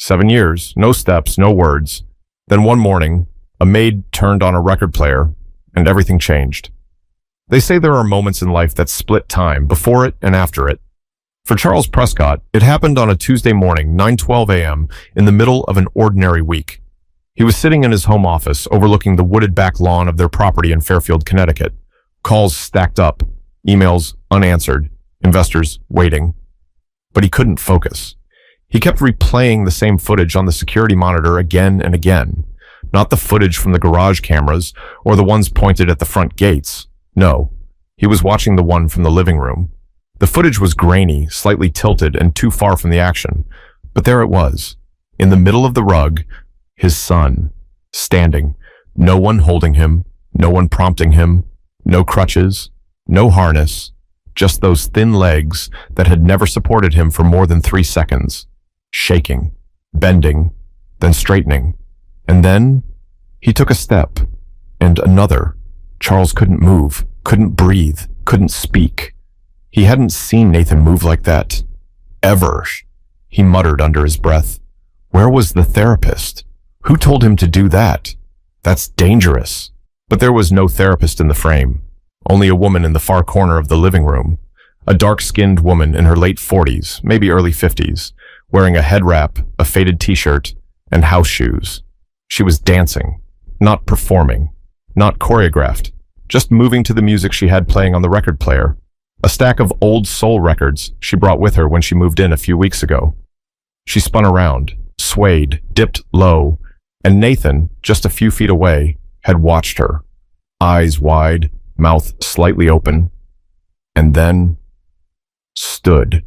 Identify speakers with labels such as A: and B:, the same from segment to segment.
A: 7 years, no steps, no words. Then one morning, a maid turned on a record player, and everything changed. They say there are moments in life that split time, before it and after it. For Charles Prescott, it happened on a Tuesday morning, 9:12 a.m., in the middle of an ordinary week. He was sitting in his home office overlooking the wooded back lawn of their property in Fairfield, Connecticut. Calls stacked up, emails unanswered, investors waiting. But he couldn't focus. He kept replaying the same footage on the security monitor again and again. Not the footage from the garage cameras or the ones pointed at the front gates. No, he was watching the one from the living room. The footage was grainy, slightly tilted, and too far from the action. But there it was, in the middle of the rug, his son, standing, no one holding him, no one prompting him, no crutches, no harness, just those thin legs that had never supported him for more than 3 seconds, shaking, bending, then straightening. And then he took a step, and another. Charles couldn't move, couldn't breathe, couldn't speak. He hadn't seen Nathan move like that. Ever. He muttered under his breath. Where was the therapist? Who told him to do that? That's dangerous. But there was no therapist in the frame. Only a woman in the far corner of the living room. A dark-skinned woman in her late 40s, maybe early 50s, wearing a head wrap, a faded t-shirt, and house shoes. She was dancing, not performing, not choreographed, just moving to the music she had playing on the record player. A stack of old soul records she brought with her when she moved in a few weeks ago. She spun around, swayed, dipped low, and Nathan, just a few feet away, had watched her, eyes wide, mouth slightly open, and then stood.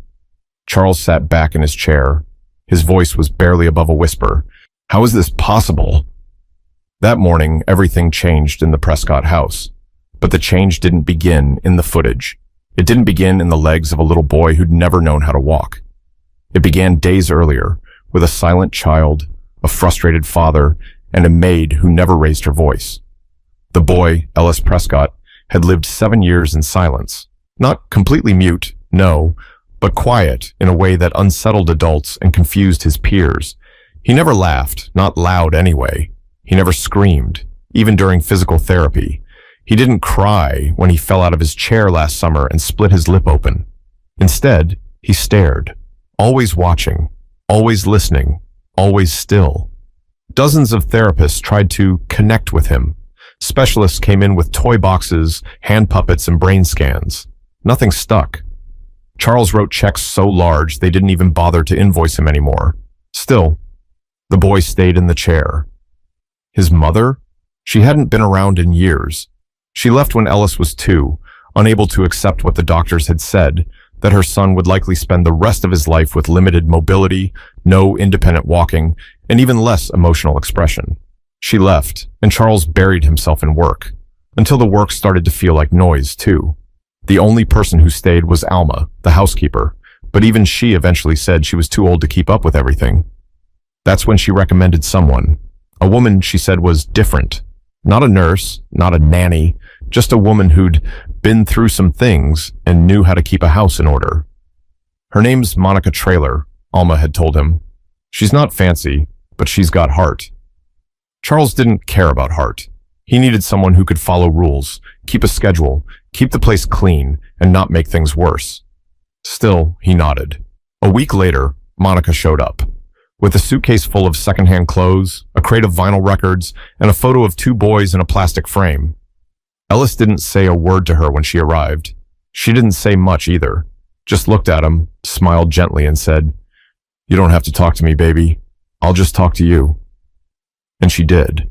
A: Charles sat back in his chair. His voice was barely above a whisper. How is this possible? That morning, everything changed in the Prescott house. But the change didn't begin in the footage. It didn't begin in the legs of a little boy who'd never known how to walk. It began days earlier, with a silent child, a frustrated father, and a maid who never raised her voice. The boy, Ellis Prescott, had lived 7 years in silence. Not completely mute, no, but quiet in a way that unsettled adults and confused his peers. He never laughed, not loud anyway. He never screamed, even during physical therapy. He didn't cry when he fell out of his chair last summer and split his lip open. Instead, he stared, always watching, always listening, always still. Dozens of therapists tried to connect with him. Specialists came in with toy boxes, hand puppets, and brain scans. Nothing stuck. Charles wrote checks so large they didn't even bother to invoice him anymore. Still, the boy stayed in the chair. His mother? She hadn't been around in years. She left when Ellis was 2, unable to accept what the doctors had said, that her son would likely spend the rest of his life with limited mobility, no independent walking, and even less emotional expression. She left, and Charles buried himself in work, until the work started to feel like noise, too. The only person who stayed was Alma, the housekeeper, but even she eventually said she was too old to keep up with everything. That's when she recommended someone. A woman she said was different. Not a nurse, not a nanny, just a woman who'd been through some things and knew how to keep a house in order. Her name's Monica Traylor, Alma had told him. She's not fancy, but she's got heart. Charles didn't care about heart. He needed someone who could follow rules, keep a schedule, keep the place clean, and not make things worse. Still, he nodded. A week later, Monica showed up. With a suitcase full of secondhand clothes, a crate of vinyl records, and a photo of 2 boys in a plastic frame. Ellis didn't say a word to her when she arrived. She didn't say much either, just looked at him, smiled gently, and said, "You don't have to talk to me, baby. I'll just talk to you." And she did.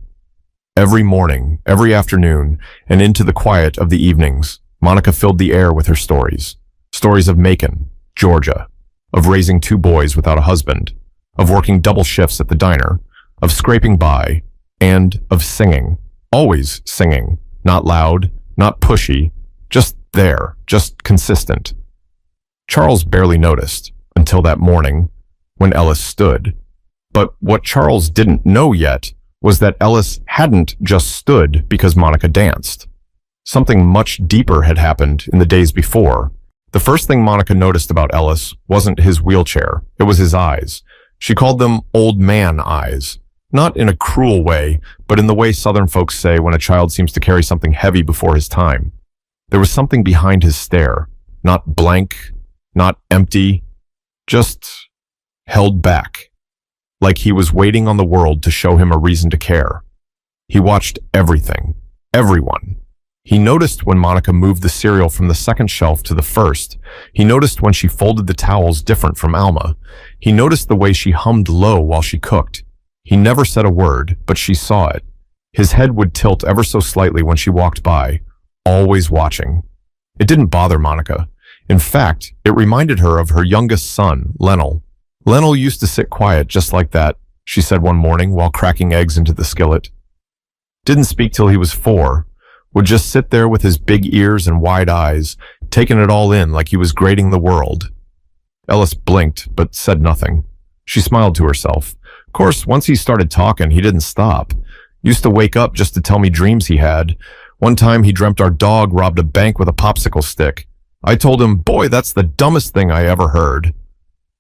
A: Every morning, every afternoon, and into the quiet of the evenings, Monica filled the air with her stories. Stories of Macon, Georgia, of raising 2 boys without a husband, of working double shifts at the diner, of scraping by, and of singing. Always singing. Not loud, not pushy, just there, just consistent. Charles barely noticed, until that morning, when Ellis stood. But what Charles didn't know yet was that Ellis hadn't just stood because Monica danced. Something much deeper had happened in the days before. The first thing Monica noticed about Ellis wasn't his wheelchair, it was his eyes. She called them old man eyes, not in a cruel way, but in the way Southern folks say when a child seems to carry something heavy before his time. There was something behind his stare, not blank, not empty, just held back, like he was waiting on the world to show him a reason to care. He watched everything, everyone. He noticed when Monica moved the cereal from the second shelf to the first. He noticed when she folded the towels different from Alma. He noticed the way she hummed low while she cooked. He never said a word, but she saw it. His head would tilt ever so slightly when she walked by, always watching. It didn't bother Monica. In fact, it reminded her of her youngest son, Lennel. Lennel used to sit quiet just like that, she said one morning while cracking eggs into the skillet. Didn't speak till he was 4. Would just sit there with his big ears and wide eyes, taking it all in like he was grading the world. Ellis blinked, but said nothing. She smiled to herself. Of course, once he started talking, he didn't stop. Used to wake up just to tell me dreams he had. One time he dreamt our dog robbed a bank with a popsicle stick. I told him, boy, that's the dumbest thing I ever heard.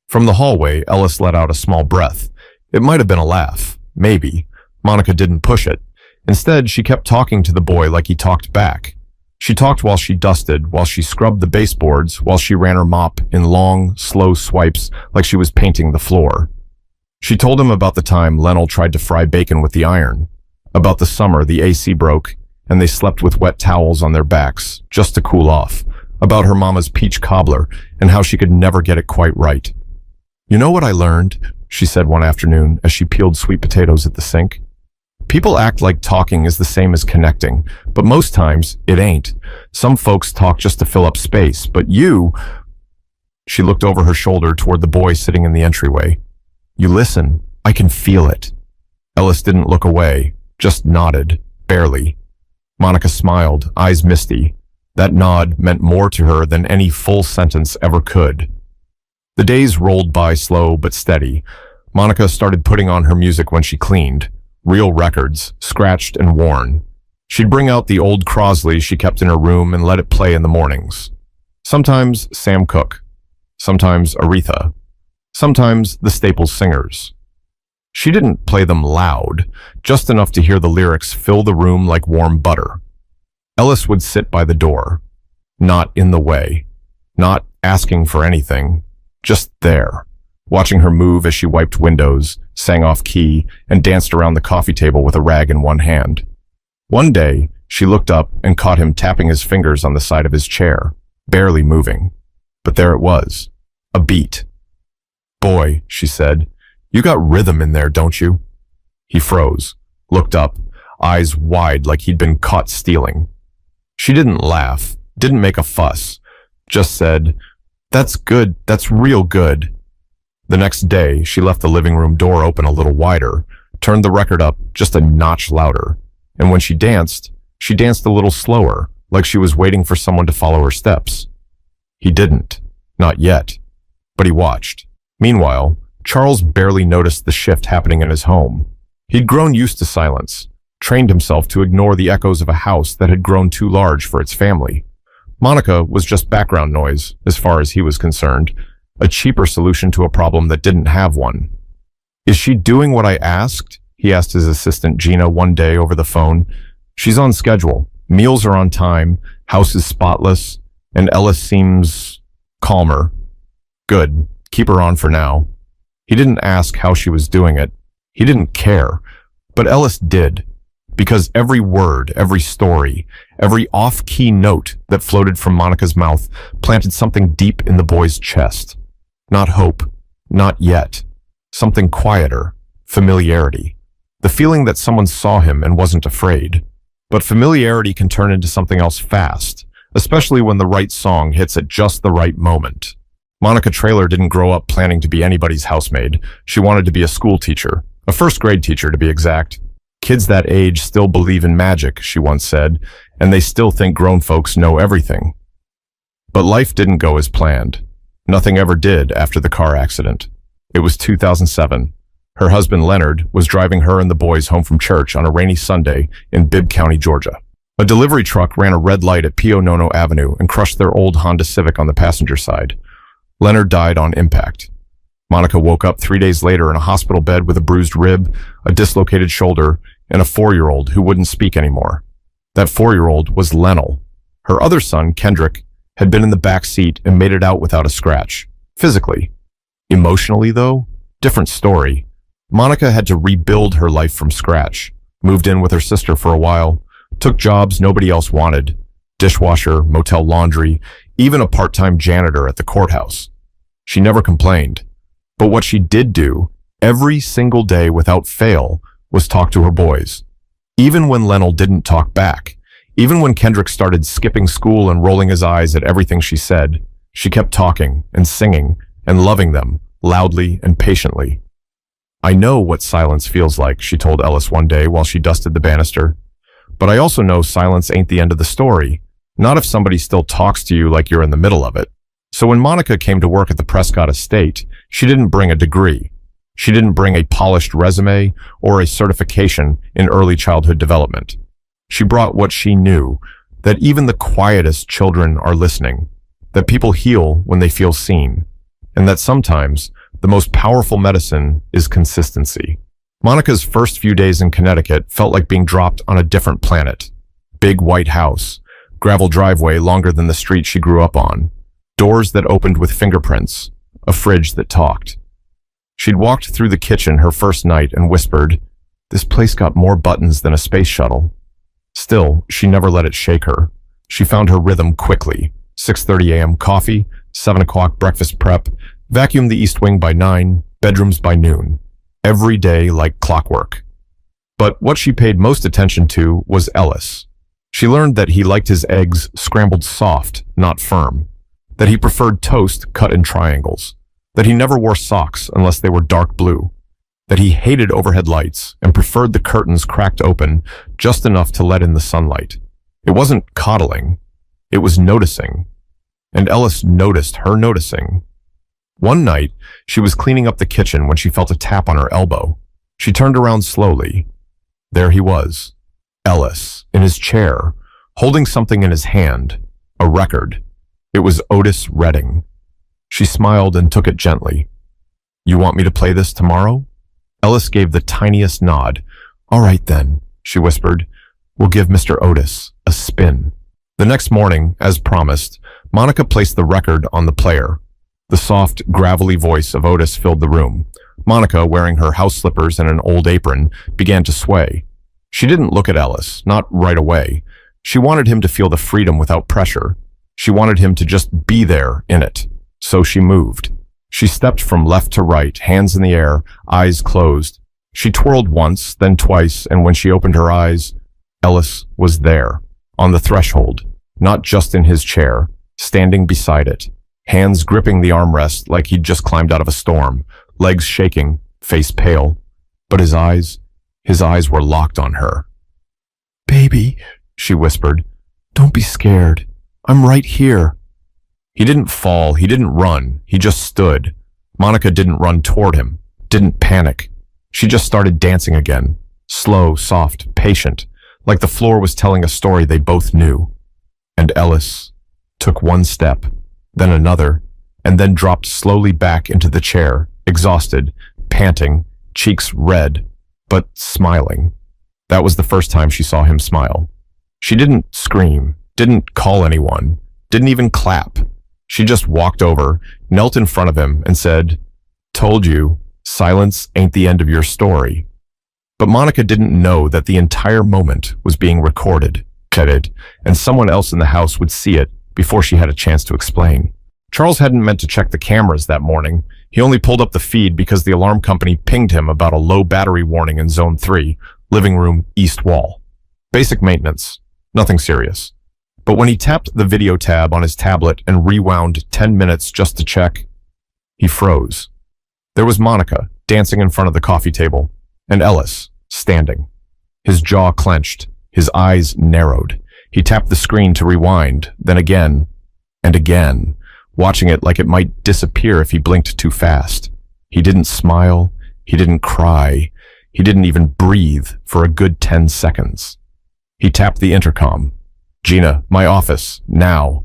A: From the hallway, Ellis let out a small breath. It might have been a laugh. Maybe. Monica didn't push it. Instead, she kept talking to the boy like he talked back. She talked while she dusted, while she scrubbed the baseboards, while she ran her mop in long, slow swipes like she was painting the floor. She told him about the time Lennel tried to fry bacon with the iron, about the summer the AC broke and they slept with wet towels on their backs just to cool off, about her mama's peach cobbler and how she could never get it quite right. You know what I learned? She said one afternoon as she peeled sweet potatoes at the sink. People act like talking is the same as connecting, but most times it ain't. Some folks talk just to fill up space, but you... She looked over her shoulder toward the boy sitting in the entryway. You listen. I can feel it. Ellis didn't look away, just nodded, barely. Monica smiled, eyes misty. That nod meant more to her than any full sentence ever could. The days rolled by slow but steady. Monica started putting on her music when she cleaned. Real records, scratched and worn. She'd bring out the old Crosley she kept in her room and let it play in the mornings. Sometimes Sam Cooke. Sometimes Aretha. Sometimes the Staples singers. She didn't play them loud, just enough to hear the lyrics fill the room like warm butter. Ellis would sit by the door, not in the way, not asking for anything, just there, watching her move as she wiped windows, sang off key, and danced around the coffee table with a rag in one hand. One day, she looked up and caught him tapping his fingers on the side of his chair, barely moving. But there it was, a beat. Boy, she said, you got rhythm in there, don't you? He froze, looked up, eyes wide like he'd been caught stealing. She didn't laugh, didn't make a fuss, just said, that's good, that's real good. The next day, she left the living room door open a little wider, turned the record up just a notch louder, and when she danced a little slower, like she was waiting for someone to follow her steps. He didn't, not yet, but he watched. Meanwhile, Charles barely noticed the shift happening in his home. He'd grown used to silence, trained himself to ignore the echoes of a house that had grown too large for its family. Monica was just background noise, as far as he was concerned, a cheaper solution to a problem that didn't have one. Is she doing what I asked? He asked his assistant Gina one day over the phone. She's on schedule. Meals are on time. House is spotless. And Ellis seems calmer. Good. Keep her on for now. He didn't ask how she was doing it. He didn't care. But Ellis did. Because every word, every story, every off-key note that floated from Monica's mouth planted something deep in the boy's chest. Not hope. Not yet. Something quieter. Familiarity. The feeling that someone saw him and wasn't afraid. But familiarity can turn into something else fast, especially when the right song hits at just the right moment. Monica Traylor didn't grow up planning to be anybody's housemaid. She wanted to be a school teacher, a first-grade teacher to be exact. Kids that age still believe in magic, she once said, and they still think grown folks know everything. But life didn't go as planned. Nothing ever did after the car accident. It was 2007. Her husband, Leonard, was driving her and the boys home from church on a rainy Sunday in Bibb County, Georgia. A delivery truck ran a red light at Pio Nono Avenue and crushed their old Honda Civic on the passenger side. Leonard died on impact. Monica woke up 3 days later in a hospital bed with a bruised rib, a dislocated shoulder, and a 4-year-old who wouldn't speak anymore. That 4-year-old was Lennel. Her other son, Kendrick, had been in the back seat and made it out without a scratch. Physically. Emotionally, though, different story. Monica had to rebuild her life from scratch, moved in with her sister for a while, took jobs nobody else wanted, dishwasher, motel laundry, even a part-time janitor at the courthouse. She never complained. But what she did do, every single day without fail, was talk to her boys. Even when Lennel didn't talk back, even when Kendrick started skipping school and rolling his eyes at everything she said, she kept talking and singing and loving them, loudly and patiently. "I know what silence feels like," she told Ellis one day while she dusted the banister. "But I also know silence ain't the end of the story, not if somebody still talks to you like you're in the middle of it." So when Monica came to work at the Prescott estate, she didn't bring a degree. She didn't bring a polished resume or a certification in early childhood development. She brought what she knew, that even the quietest children are listening, that people heal when they feel seen, and that sometimes the most powerful medicine is consistency. Monica's first few days in Connecticut felt like being dropped on a different planet. Big white house, gravel driveway longer than the street she grew up on, doors that opened with fingerprints, a fridge that talked. She'd walked through the kitchen her first night and whispered, "This place got more buttons than a space shuttle." Still, she never let it shake her. She found her rhythm quickly. 6:30 a.m. coffee, 7 o'clock breakfast prep, vacuum the East Wing by 9, bedrooms by noon. Every day like clockwork. But what she paid most attention to was Ellis. She learned that he liked his eggs scrambled soft, not firm. That he preferred toast cut in triangles. That he never wore socks unless they were dark blue. That he hated overhead lights and preferred the curtains cracked open just enough to let in the sunlight. It wasn't coddling. It was noticing. And Ellis noticed her noticing. One night, she was cleaning up the kitchen when she felt a tap on her elbow. She turned around slowly. There he was, Ellis, in his chair, holding something in his hand, a record. It was Otis Redding. She smiled and took it gently. "You want me to play this tomorrow?" Ellis gave the tiniest nod. "All right then," she whispered. "We'll give Mr. Otis a spin." The next morning, as promised, Monica placed the record on the player. The soft, gravelly voice of Otis filled the room. Monica, wearing her house slippers and an old apron, began to sway. She didn't look at Ellis, not right away. She wanted him to feel the freedom without pressure. She wanted him to just be there in it. So she moved. She stepped from left to right, hands in the air, eyes closed. She twirled once, then twice, and when she opened her eyes, Ellis was there, on the threshold, not just in his chair, standing beside it, hands gripping the armrest like he'd just climbed out of a storm, legs shaking, face pale. But his eyes were locked on her. "Baby," she whispered, "don't be scared. I'm right here." He didn't fall, he didn't run, he just stood. Monica didn't run toward him, didn't panic. She just started dancing again, slow, soft, patient, like the floor was telling a story they both knew. And Ellis took one step, then another, and then dropped slowly back into the chair, exhausted, panting, cheeks red, but smiling. That was the first time she saw him smile. She didn't scream, didn't call anyone, didn't even clap. She just walked over, knelt in front of him, and said, "Told you, silence ain't the end of your story." But Monica didn't know that the entire moment was being recorded, and someone else in the house would see it before she had a chance to explain. Charles hadn't meant to check the cameras that morning. He only pulled up the feed because the alarm company pinged him about a low battery warning in Zone 3, living room east wall. Basic maintenance, nothing serious. But when he tapped the video tab on his tablet and rewound 10 minutes just to check, he froze. There was Monica, dancing in front of the coffee table, and Ellis, standing. His jaw clenched, his eyes narrowed. He tapped the screen to rewind, then again, and again, watching it like it might disappear if he blinked too fast. He didn't smile, he didn't cry, he didn't even breathe for a good 10 seconds. He tapped the intercom. "Gina, my office, now."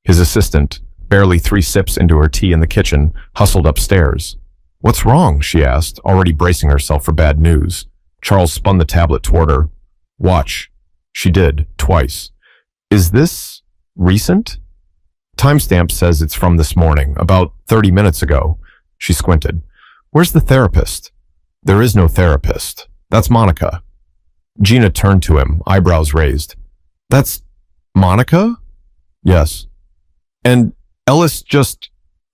A: His assistant, barely 3 sips into her tea in the kitchen, hustled upstairs. What's wrong? She asked, already bracing herself for bad news. Charles spun the tablet toward her. Watch. She did, twice. Is this recent? Timestamp says it's from this morning, about 30 minutes ago. She squinted. Where's the therapist? There is no therapist. That's Monica. Gina turned to him, eyebrows raised. That's Monica? Yes. And Ellis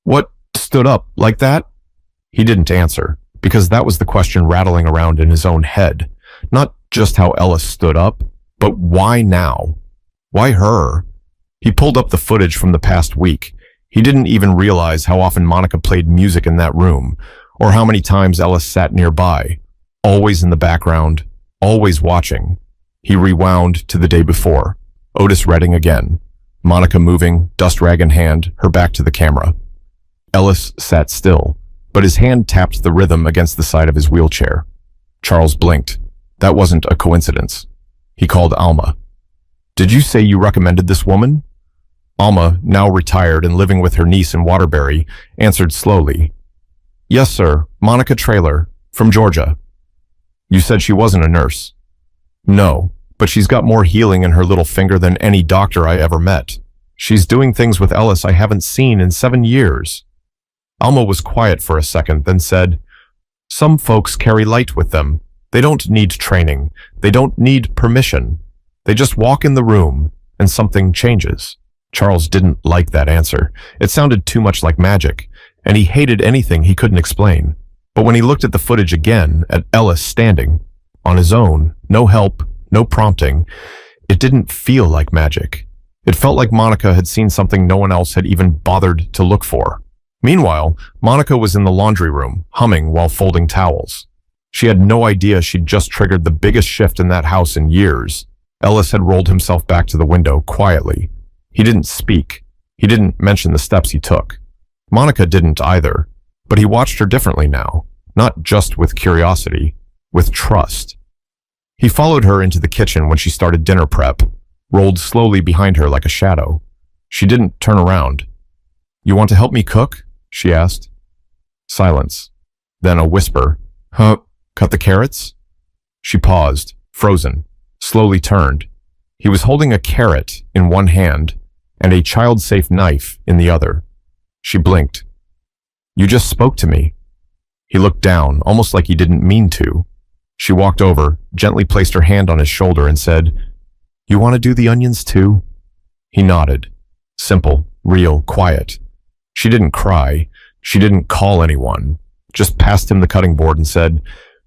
A: what, stood up like that? He didn't answer, because that was the question rattling around in his own head. Not just how Ellis stood up, but why now? Why her? He pulled up the footage from the past week. He didn't even realize how often Monica played music in that room, or how many times Ellis sat nearby, always in the background, always watching. He rewound to the day before. Otis Redding again. Monica moving, dust rag in hand, her back to the camera. Ellis sat still, but his hand tapped the rhythm against the side of his wheelchair. Charles blinked. That wasn't a coincidence. He called Alma. Did you say you recommended this woman? Alma, now retired and living with her niece in Waterbury, answered slowly. Yes, sir. Monica Traylor, from Georgia. You said she wasn't a nurse. No, but she's got more healing in her little finger than any doctor I ever met. She's doing things with Ellis I haven't seen in 7 years. Alma was quiet for a second, then said, Some folks carry light with them. They don't need training. They don't need permission. They just walk in the room, and something changes. Charles didn't like that answer. It sounded too much like magic, and he hated anything he couldn't explain. But when he looked at the footage again, at Ellis standing, on his own, no help, no prompting, it didn't feel like magic. It felt like Monica had seen something no one else had even bothered to look for. Meanwhile, Monica was in the laundry room, humming while folding towels. She had no idea she'd just triggered the biggest shift in that house in years. Ellis had rolled himself back to the window quietly. He didn't speak. He didn't mention the steps he took. Monica didn't either, but he watched her differently now, not just with curiosity, with trust. He followed her into the kitchen when she started dinner prep, rolled slowly behind her like a shadow. She didn't turn around. You want to help me cook? She asked. Silence. Then a whisper. Cut the carrots? She paused, frozen, slowly turned. He was holding a carrot in one hand and a child-safe knife in the other. She blinked. You just spoke to me. He looked down, almost like he didn't mean to. She walked over, gently placed her hand on his shoulder and said, You want to do the onions too? He nodded. Simple, real, quiet. She didn't cry. She didn't call anyone. Just passed him the cutting board and said,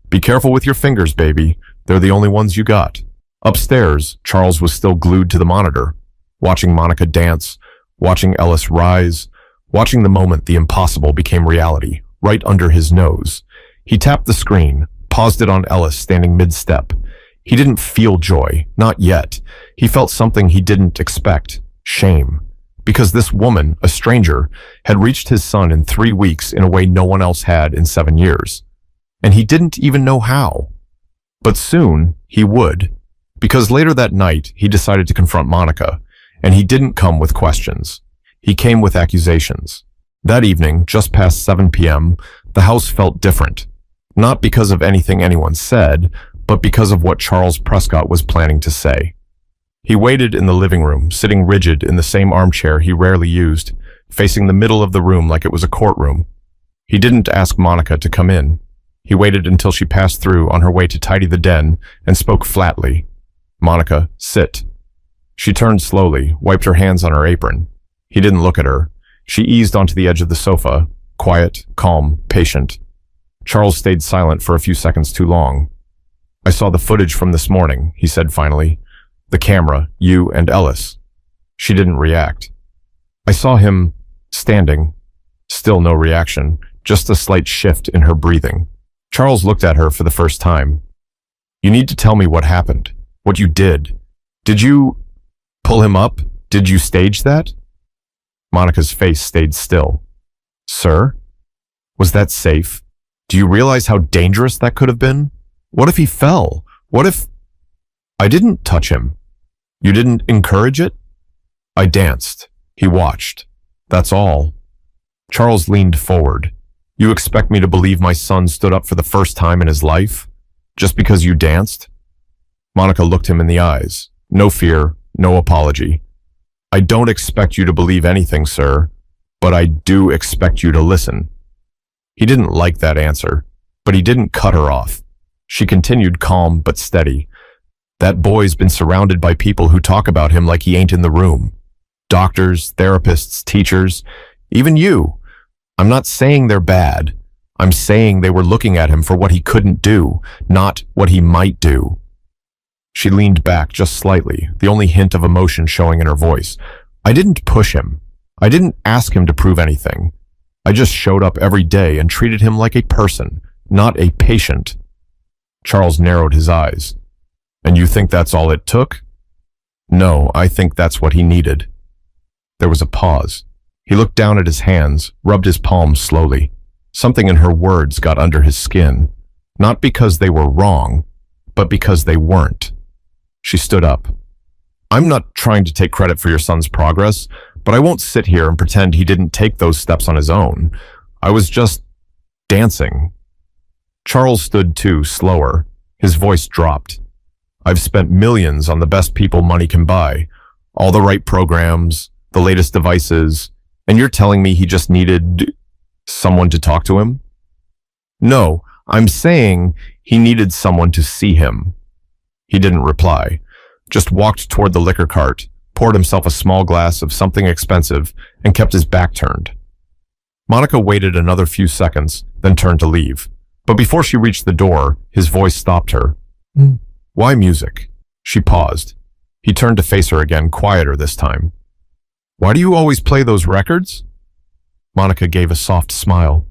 A: Be careful with your fingers, baby. They're the only ones you got. Upstairs, Charles was still glued to the monitor, watching Monica dance, watching Ellis rise, watching the moment the impossible became reality, right under his nose. He tapped the screen, paused it on Ellis standing mid-step. He didn't feel joy, not yet. He felt something he didn't expect, shame. Because this woman, a stranger, had reached his son in 3 weeks in a way no one else had in 7 years. And he didn't even know how. But soon, he would. Because later that night, he decided to confront Monica, and he didn't come with questions. He came with accusations. That evening, just past 7 p.m., the house felt different. Not because of anything anyone said, but because of what Charles Prescott was planning to say. He waited in the living room, sitting rigid in the same armchair he rarely used, facing the middle of the room like it was a courtroom. He didn't ask Monica to come in. He waited until she passed through on her way to tidy the den and spoke flatly. Monica, sit. She turned slowly, wiped her hands on her apron. He didn't look at her. She eased onto the edge of the sofa, quiet, calm, patient. Charles stayed silent for a few seconds too long. I saw the footage from this morning, he said finally. The camera, you and Ellis. She didn't react. I saw him standing. Still no reaction, just a slight shift in her breathing. Charles looked at her for the first time. You need to tell me what happened, what you did. Did you pull him up? Did you stage that? Monica's face stayed still. Sir? Was that safe? Do you realize how dangerous that could have been? What if he fell? What if... I didn't touch him. You didn't encourage it? I danced. He watched. That's all. Charles leaned forward. You expect me to believe my son stood up for the first time in his life? Just because you danced? Monica looked him in the eyes. No fear, no apology. I don't expect you to believe anything, sir, but I do expect you to listen. He didn't like that answer, but he didn't cut her off. She continued calm but steady. That boy's been surrounded by people who talk about him like he ain't in the room. Doctors, therapists, teachers, even you. I'm not saying they're bad. I'm saying they were looking at him for what he couldn't do, not what he might do. She leaned back just slightly, the only hint of emotion showing in her voice. I didn't push him. I didn't ask him to prove anything. I just showed up every day and treated him like a person, not a patient. Charles narrowed his eyes. And you think that's all it took? No, I think that's what he needed. There was a pause. He looked down at his hands, rubbed his palms slowly. Something in her words got under his skin. Not because they were wrong, but because they weren't. She stood up. I'm not trying to take credit for your son's progress, but I won't sit here and pretend he didn't take those steps on his own. I was just dancing. Charles stood too, slower. His voice dropped. I've spent millions on the best people money can buy. All the right programs, the latest devices, and you're telling me he just needed someone to talk to him? No, I'm saying he needed someone to see him. He didn't reply, just walked toward the liquor cart, poured himself a small glass of something expensive, and kept his back turned. Monica waited another few seconds, then turned to leave. But before she reached the door, his voice stopped her. Why music? She paused. He turned to face her again, quieter this time. Why do you always play those records? Monica gave a soft smile.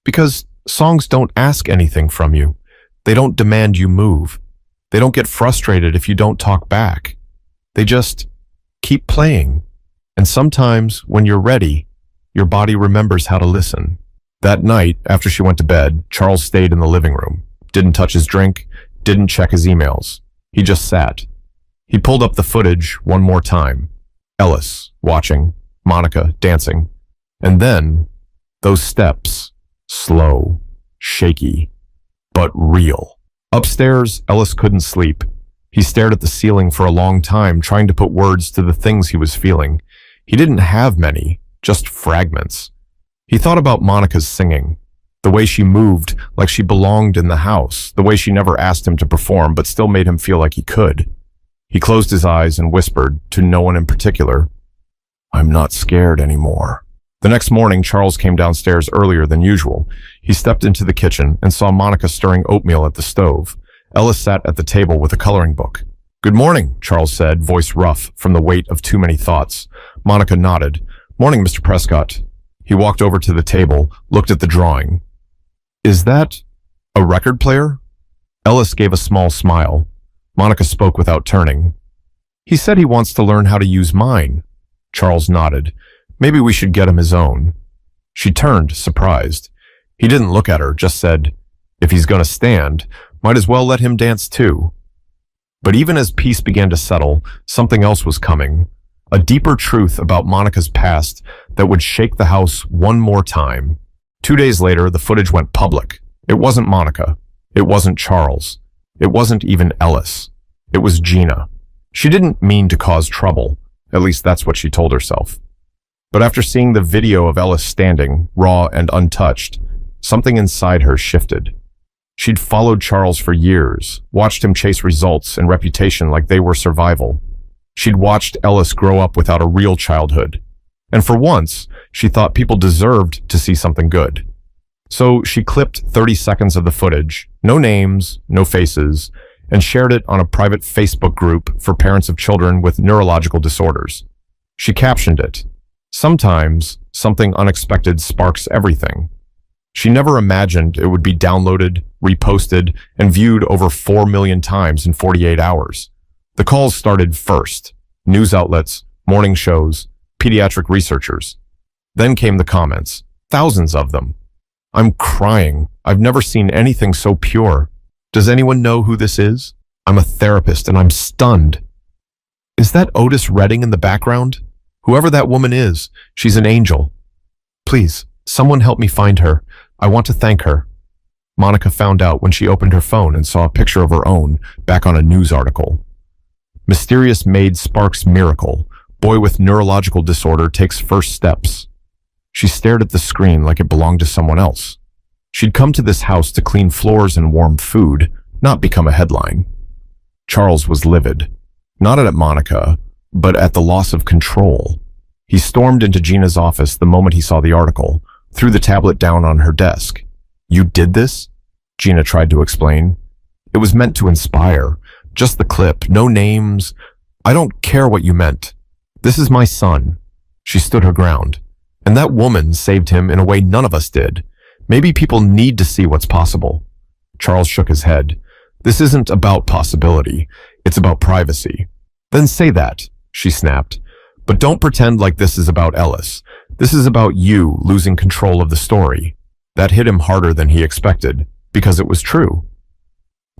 A: Because songs don't ask anything from you. They don't demand you move. They don't get frustrated if you don't talk back. They just keep playing. And sometimes, when you're ready, your body remembers how to listen. That night, after she went to bed, Charles stayed in the living room. Didn't touch his drink, didn't check his emails. He just sat. He pulled up the footage one more time. Ellis, watching. Monica, dancing. And then, those steps. Slow, shaky, but real. Upstairs, Ellis couldn't sleep. He stared at the ceiling for a long time, trying to put words to the things he was feeling. He didn't have many, just fragments. He thought about Monica's singing, the way she moved like she belonged in the house, the way she never asked him to perform but still made him feel like he could. He closed his eyes and whispered, to no one in particular, I'm not scared anymore. The next morning, Charles came downstairs earlier than usual. He stepped into the kitchen and saw Monica stirring oatmeal at the stove. Ellis sat at the table with a coloring book. Good morning, Charles said, voice rough from the weight of too many thoughts. Monica nodded. Morning, Mr. Prescott. He walked over to the table, looked at the drawing. Is that a record player? Ellis gave a small smile. Monica spoke without turning. He said he wants to learn how to use mine. Charles nodded. Maybe we should get him his own. She turned, surprised. He didn't look at her, just said, if he's gonna stand, might as well let him dance too. But even as peace began to settle, something else was coming. A deeper truth about Monica's past that would shake the house one more time. 2 days later, the footage went public. It wasn't Monica. It wasn't Charles. It wasn't even Ellis. It was Gina. She didn't mean to cause trouble. At least that's what she told herself. But after seeing the video of Ellis standing, raw and untouched, something inside her shifted. She'd followed Charles for years, watched him chase results and reputation like they were survival. She'd watched Ellis grow up without a real childhood. And for once, she thought people deserved to see something good. So she clipped 30 seconds of the footage, no names, no faces, and shared it on a private Facebook group for parents of children with neurological disorders. She captioned it, sometimes something unexpected sparks everything. She never imagined it would be downloaded, reposted, and viewed over 4 million times in 48 hours. The calls started first, news outlets, morning shows, pediatric researchers. Then came the comments, thousands of them. I'm crying. I've never seen anything so pure. Does anyone know who this is? I'm a therapist and I'm stunned. Is that Otis Redding in the background? Whoever that woman is, she's an angel. Please, someone help me find her. I want to thank her. Monica found out when she opened her phone and saw a picture of her own back on a news article. Mysterious maid sparks miracle. Boy with neurological disorder takes first steps. She stared at the screen like it belonged to someone else. She'd come to this house to clean floors and warm food, not become a headline. Charles was livid, not at Monica, but at the loss of control. He stormed into Gina's office the moment he saw the article, threw the tablet down on her desk. You did this? Gina tried to explain. It was meant to inspire. Just the clip, no names. I don't care what you meant. This is my son. She stood her ground. And that woman saved him in a way none of us did. Maybe people need to see what's possible. Charles shook his head. This isn't about possibility. It's about privacy. Then say that, she snapped. But don't pretend like this is about Ellis. This is about you losing control of the story. That hit him harder than he expected, because it was true.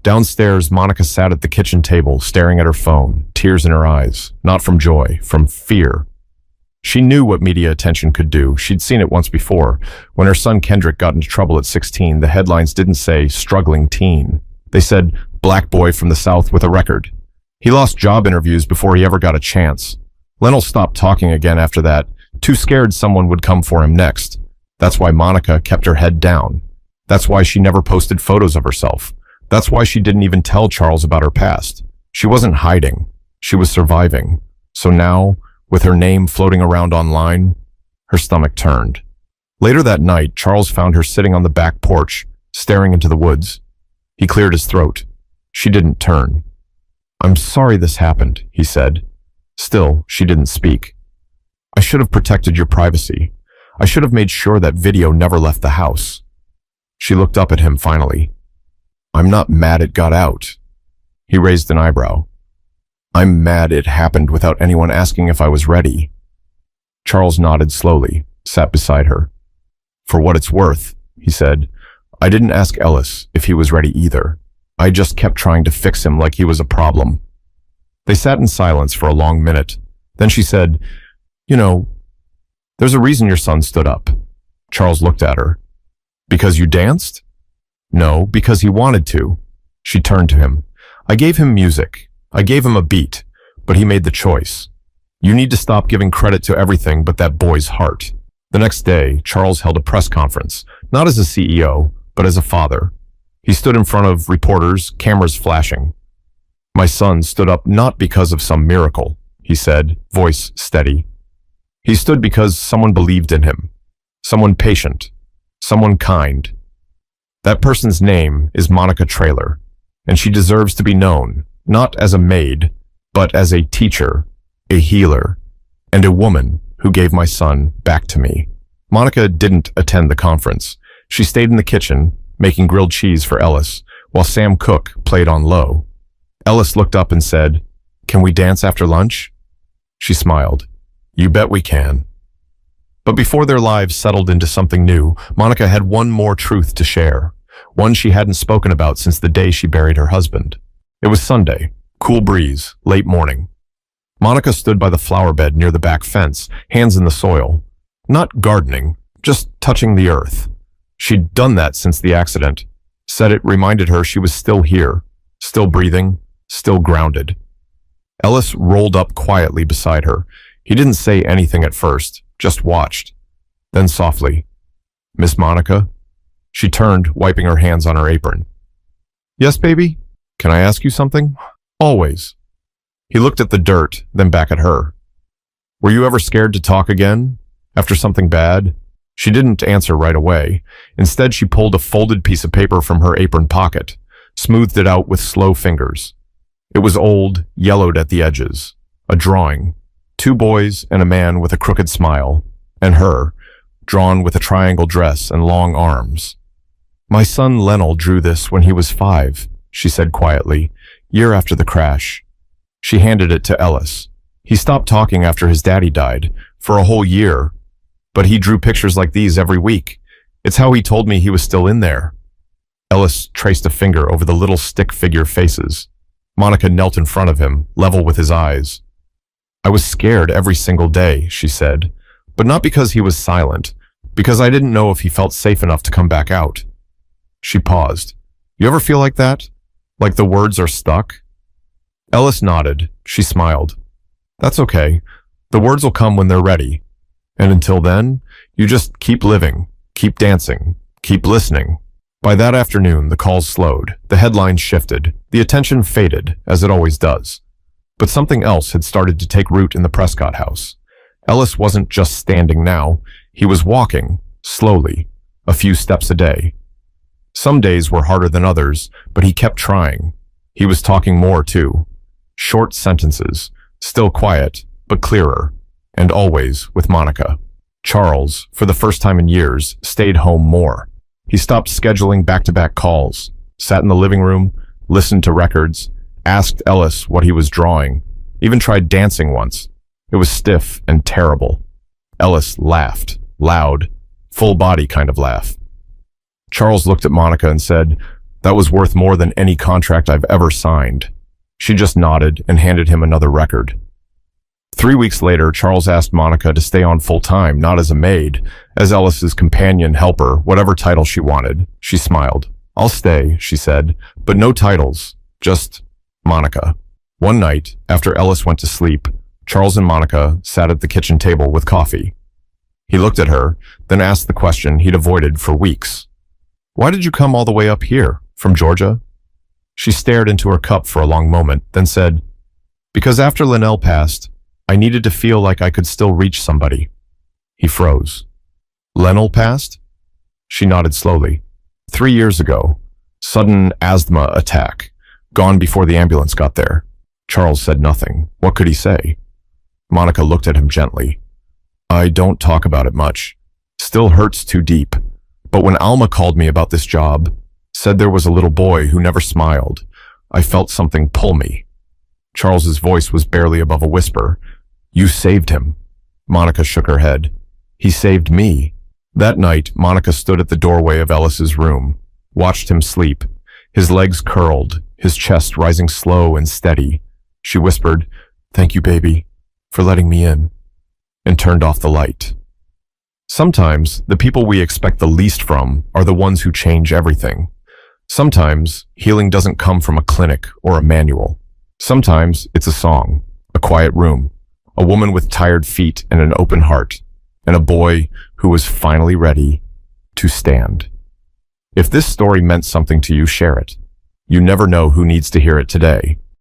A: Downstairs, Monica sat at the kitchen table, staring at her phone, tears in her eyes, not from joy, from fear. She knew what media attention could do. She'd seen it once before. When her son Kendrick got into trouble at 16, the headlines didn't say struggling teen. They said black boy from the South with a record. He lost job interviews before he ever got a chance. Lennell stopped talking again after that, too scared someone would come for him next. That's why Monica kept her head down. That's why she never posted photos of herself. That's why she didn't even tell Charles about her past. She wasn't hiding. She was surviving. So now, with her name floating around online, her stomach turned. Later that night, Charles found her sitting on the back porch, staring into the woods. He cleared his throat. She didn't turn. I'm sorry this happened, he said. Still, she didn't speak. I should have protected your privacy. I should have made sure that video never left the house. She looked up at him finally. I'm not mad it got out. He raised an eyebrow. I'm mad it happened without anyone asking if I was ready. Charles nodded slowly, sat beside her. For what it's worth, he said, I didn't ask Ellis if he was ready either. I just kept trying to fix him like he was a problem. They sat in silence for a long minute. Then she said, You know, there's a reason your son stood up. Charles looked at her. Because you danced? No, because he wanted to. She turned to him. I gave him music. I gave him a beat, but he made the choice. You need to stop giving credit to everything but that boy's heart. The next day, Charles held a press conference, not as a CEO, but as a father. He stood in front of reporters, cameras flashing. My son stood up not because of some miracle, he said, voice steady. He stood because someone believed in him, someone patient, someone kind. That person's name is Monica Traylor, and she deserves to be known, not as a maid, but as a teacher, a healer, and a woman who gave my son back to me. Monica didn't attend the conference. She stayed in the kitchen, making grilled cheese for Ellis, while Sam Cooke played on low. Ellis looked up and said, Can we dance after lunch? She smiled. You bet we can. But before their lives settled into something new, Monica had one more truth to share, one she hadn't spoken about since the day she buried her husband. It was Sunday, cool breeze, late morning. Monica stood by the flower bed near the back fence, hands in the soil. Not gardening, just touching the earth. She'd done that since the accident, said it reminded her she was still here, still breathing, still grounded. Ellis rolled up quietly beside her. He didn't say anything at first, just watched. Then softly, Miss Monica? She turned, wiping her hands on her apron. Yes, baby? Can I ask you something? Always. He looked at the dirt, then back at her. Were you ever scared to talk again? After something bad? She didn't answer right away. Instead, she pulled a folded piece of paper from her apron pocket, smoothed it out with slow fingers. It was old, yellowed at the edges. A drawing. 2 boys and a man with a crooked smile, and her, drawn with a triangle dress and long arms. My son Lennell drew this when he was 5, she said quietly, year after the crash. She handed it to Ellis. He stopped talking after his daddy died, for a whole year, but he drew pictures like these every week. It's how he told me he was still in there. Ellis traced a finger over the little stick figure faces. Monica knelt in front of him, level with his eyes. I was scared every single day, she said, but not because he was silent, Because I didn't know if he felt safe enough to come back out. She paused. You ever feel like that? Like the words are stuck? Ellis nodded. She smiled. That's okay. The words will come when they're ready. And until then, you just keep living, keep dancing, keep listening. By that afternoon, the calls slowed, the headlines shifted, the attention faded, as it always does. But something else had started to take root in the Prescott house. Ellis wasn't just standing now, he was walking, slowly, a few steps a day. Some days were harder than others, but he kept trying. He was talking more, too. Short sentences, still quiet, but clearer, and always with Monica. Charles, for the first time in years, stayed home more. He stopped scheduling back-to-back calls, sat in the living room, listened to records, asked Ellis what he was drawing, even tried dancing once. It was stiff and terrible. Ellis laughed, loud, full-body kind of laugh. Charles looked at Monica and said, "That was worth more than any contract I've ever signed." She just nodded and handed him another record. 3 weeks later, Charles asked Monica to stay on full-time, not as a maid, as Ellis's companion, helper, whatever title she wanted. She smiled. "I'll stay," she said, "but no titles, just Monica." One night, after Ellis went to sleep, Charles and Monica sat at the kitchen table with coffee. He looked at her, then asked the question he'd avoided for weeks. "Why did you come all the way up here, from Georgia?" She stared into her cup for a long moment, then said, "Because after Linnell passed, I needed to feel like I could still reach somebody." He froze. "Linnell passed?" She nodded slowly. 3 years ago. Sudden asthma attack. Gone before the ambulance got there. Charles said nothing. What could he say? Monica looked at him gently. "I don't talk about it much. Still hurts too deep. But when Alma called me about this job, said there was a little boy who never smiled, I felt something pull me." Charles's voice was barely above a whisper. "You saved him." Monica shook her head. "He saved me." That night, Monica stood at the doorway of Ellis's room, watched him sleep, his legs curled, his chest rising slow and steady. She whispered, "Thank you, baby, for letting me in," and turned off the light. Sometimes, the people we expect the least from are the ones who change everything. Sometimes, healing doesn't come from a clinic or a manual. Sometimes, it's a song, a quiet room, a woman with tired feet and an open heart, and a boy who was finally ready to stand. If this story meant something to you, share it. You never know who needs to hear it today.